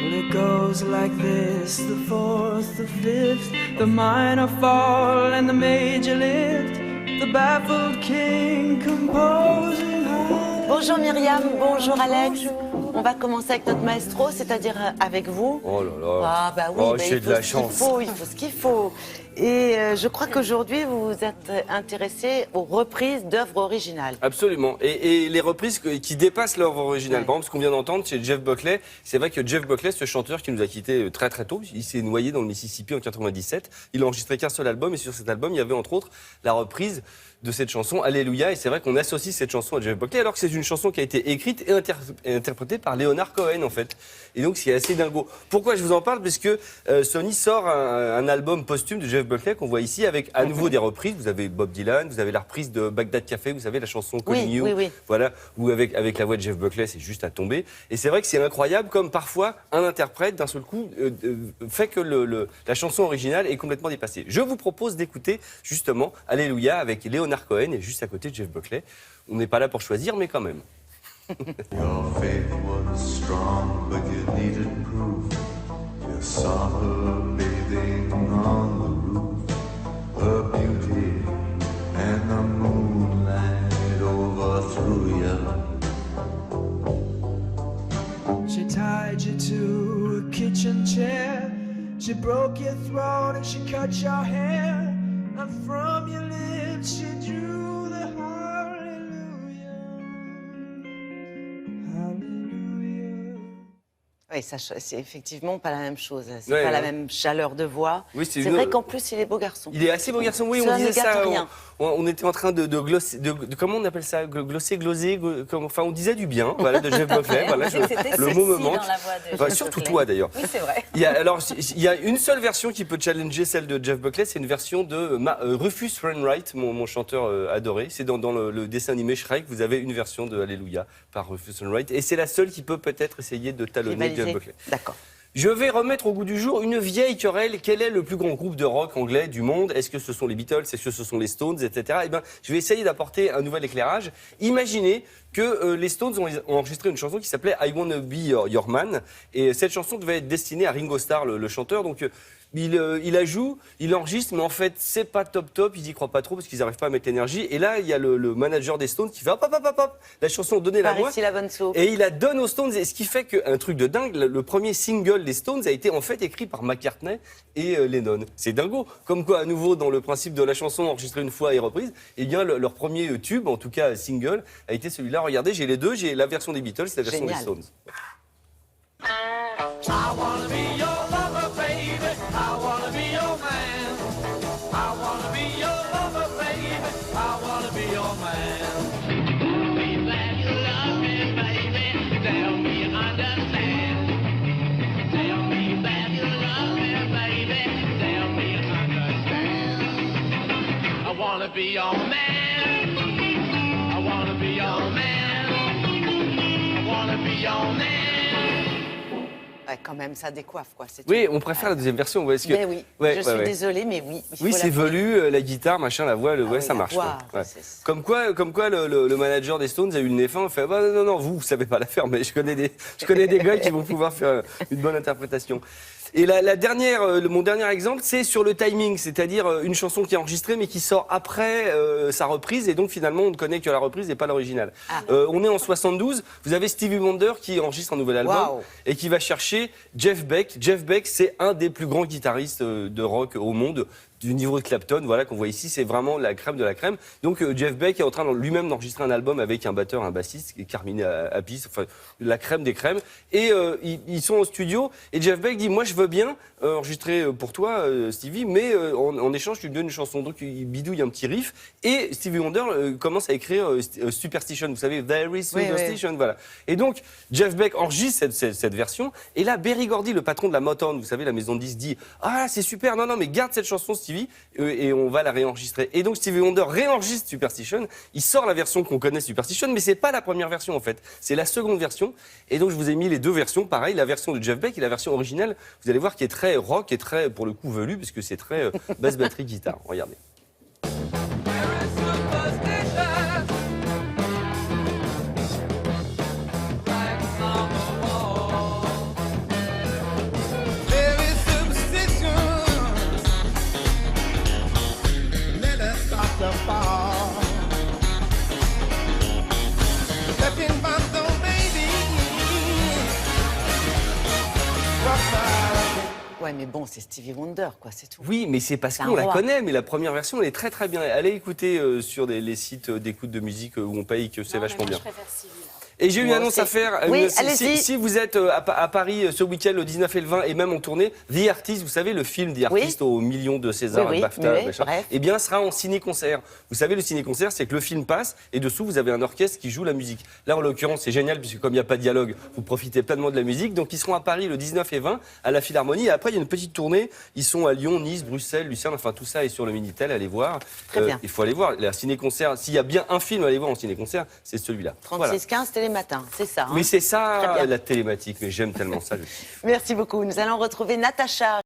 Well, it goes like this, the fourth, the fifth, the minor fall and the major lift, the baffled king composing high. Bonjour Myriam, bonjour Alex. On va commencer avec notre maestro, c'est-à-dire avec vous. Oh là là. Ah bah oui, oh, bah, j'ai de la chance. Il faut ce qu'il faut. Et je crois qu'aujourd'hui, vous vous êtes intéressé aux reprises d'œuvres originales. Absolument. Et les reprises qui dépassent l'œuvre originale. Ouais. Par exemple, ce qu'on vient d'entendre chez Jeff Buckley, c'est vrai que Jeff Buckley, ce chanteur qui nous a quittés très très tôt, il s'est noyé dans le Mississippi en 97. Il a enregistré qu'un seul album et sur cet album, il y avait entre autres la reprise de cette chanson Alléluia. Et c'est vrai qu'on associe cette chanson à Jeff Buckley alors que c'est une chanson qui a été écrite et interprétée par Leonard Cohen en fait. Et donc c'est assez dingo. Pourquoi je vous en parle? Parce que Sony sort un album posthume de Jeff Buckley qu'on voit ici avec à nouveau des reprises. Vous avez Bob Dylan, vous avez la reprise de Bagdad Café, vous savez la chanson Calling You, voilà, ou avec la voix de Jeff Buckley, c'est juste à tomber. Et c'est vrai que c'est incroyable comme parfois un interprète d'un seul coup fait que la chanson originale est complètement dépassée. Je vous propose d'écouter justement Alléluia avec Leonard Cohen et juste à côté de Jeff Buckley. On n'est pas là pour choisir, mais quand même. Your faith was strong, but you needed proof. You saw her bathing on the roof, her beauty and the moonlight overthrew you. She tied you to a kitchen chair, she broke your throat and she cut your hair, and from your lips she drew the hallelujah, hallelujah. Oui, ça, c'est effectivement pas la même chose. C'est pas la même chaleur de voix. Oui, c'est vrai qu'en plus, il est beau garçon. Il est assez beau garçon, oui, ça on disait ça. Rien. On était en train de glosser, comment on appelle ça, gloser, enfin on disait du bien, voilà, de Jeff Buckley. Voilà, le mot me manque. Enfin, surtout toi d'ailleurs. Oui, c'est vrai. Il y a une seule version qui peut challenger celle de Jeff Buckley, c'est une version de Rufus Wainwright, mon chanteur adoré. C'est dans le dessin animé Shrek, vous avez une version de Alléluia par Rufus Wainwright, et c'est la seule qui peut peut-être essayer de talonner Jeff Buckley. D'accord. Je vais remettre au goût du jour une vieille querelle. Quel est le plus grand groupe de rock anglais du monde? Est-ce que ce sont les Beatles? Est-ce que ce sont les Stones, etc. Eh bien, je vais essayer d'apporter un nouvel éclairage. Imaginez que les Stones ont enregistré une chanson qui s'appelait I Wanna Be Your Man. Et cette chanson devait être destinée à Ringo Starr, le chanteur. Donc, il la joue, il enregistre, mais en fait, c'est pas top. Ils y croient pas trop parce qu'ils n'arrivent pas à mettre l'énergie. Et là, il y a le manager des Stones qui fait hop. La chanson donnée la moi. Et il la donne aux Stones. Et ce qui fait qu'un truc de dingue, le premier single des Stones a été en fait écrit par McCartney et Lennon. C'est dingo. Comme quoi, à nouveau, dans le principe de la chanson enregistrée une fois et reprise, eh bien, leur premier tube, en tout cas single, a été celui-là. Regardez, j'ai les deux. J'ai la version des Beatles et la version des Stones. I wanna be your lover, baby. I wanna be your man. I wanna be your lover, baby. I wanna be your man. Tell me that you love me, baby. Tell me you understand. Tell me that you love me, baby. Tell me you understand. I wanna be your man. I wanna be your man. I wanna be your man. Ouais, quand même, ça décoiffe, quoi. Oui, on préfère la deuxième version. Mais oui, je suis désolée, mais oui. Oui, c'est velu, la guitare, machin, la voix, ça marche. Comme quoi, le manager des Stones a eu le nez fin, il fait bah, non, vous savez pas la faire, mais je connais des gars qui vont pouvoir faire une bonne interprétation. Et mon dernier exemple, c'est sur le timing, c'est-à-dire une chanson qui est enregistrée mais qui sort après sa reprise, et donc finalement on ne connaît que la reprise et pas l'original. On est en 72, vous avez Stevie Wonder qui enregistre un nouvel album et qui va chercher Jeff Beck. Jeff Beck, c'est un des plus grands guitaristes de rock au monde. Du niveau de Clapton, voilà, qu'on voit ici, c'est vraiment la crème de la crème. Donc Jeff Beck est en train lui-même d'enregistrer un album avec un batteur, un bassiste, Carmine Appice, enfin la crème des crèmes. Et ils sont au studio et Jeff Beck dit moi je veux bien enregistrer pour toi Stevie, mais en échange tu me donnes une chanson. Donc il bidouille un petit riff et Stevie Wonder commence à écrire Superstition, vous savez, There is Superstition, voilà. Et donc Jeff Beck enregistre cette version et là Berry Gordy, le patron de la Motown, vous savez la maison de disques, dit ah c'est super, non mais garde cette chanson Stevie. Et on va la réenregistrer. Et donc Stevie Wonder réenregistre Superstition, il sort la version qu'on connaît Superstition, mais c'est pas la première version en fait, c'est la seconde version. Et donc je vous ai mis les deux versions, pareil, la version de Jeff Beck et la version originale, vous allez voir qui est très rock et très, pour le coup, velu, parce que c'est très basse batterie guitare. Regardez. Ouais, mais bon, c'est Stevie Wonder, quoi, c'est tout. Oui, mais c'est parce C'est qu'on un la roi. connaît, mais la première version, elle est très très bien. Allez écouter sur les sites d'écoute de musique où on paye que c'est vachement bien. Je préfère Stevie, là. Et j'ai une Moi annonce aussi. à faire. Oui, Si- allez-y. si vous êtes à Paris ce week-end, le 19 et le 20, et même en tournée, The Artist, vous savez, le film The Artist aux millions de César, Oui, oui, BAFTA, oui, machin, bref. eh bien, sera en ciné-concert. Vous savez, le ciné-concert, c'est que le film passe et dessous, vous avez un orchestre qui joue la musique. Là, en l'occurrence, c'est génial, puisque comme il n'y a pas de dialogue, vous profitez pleinement de la musique. Donc, ils seront à Paris le 19 et 20 à la Philharmonie. Et après, il y a une petite tournée. Ils sont à Lyon, Nice, Bruxelles, Lucerne, enfin, tout ça est sur le Minitel. Allez voir. Très bien. Il faut aller voir. La ciné-concert, s'il y a bien un film à aller voir en ciné-concert, c'est celui-là. 36-15 Télématin, c'est ça. Hein. Oui, c'est ça, Très bien. la télématique, mais j'aime tellement ça. Merci beaucoup. Nous allons retrouver Natacha.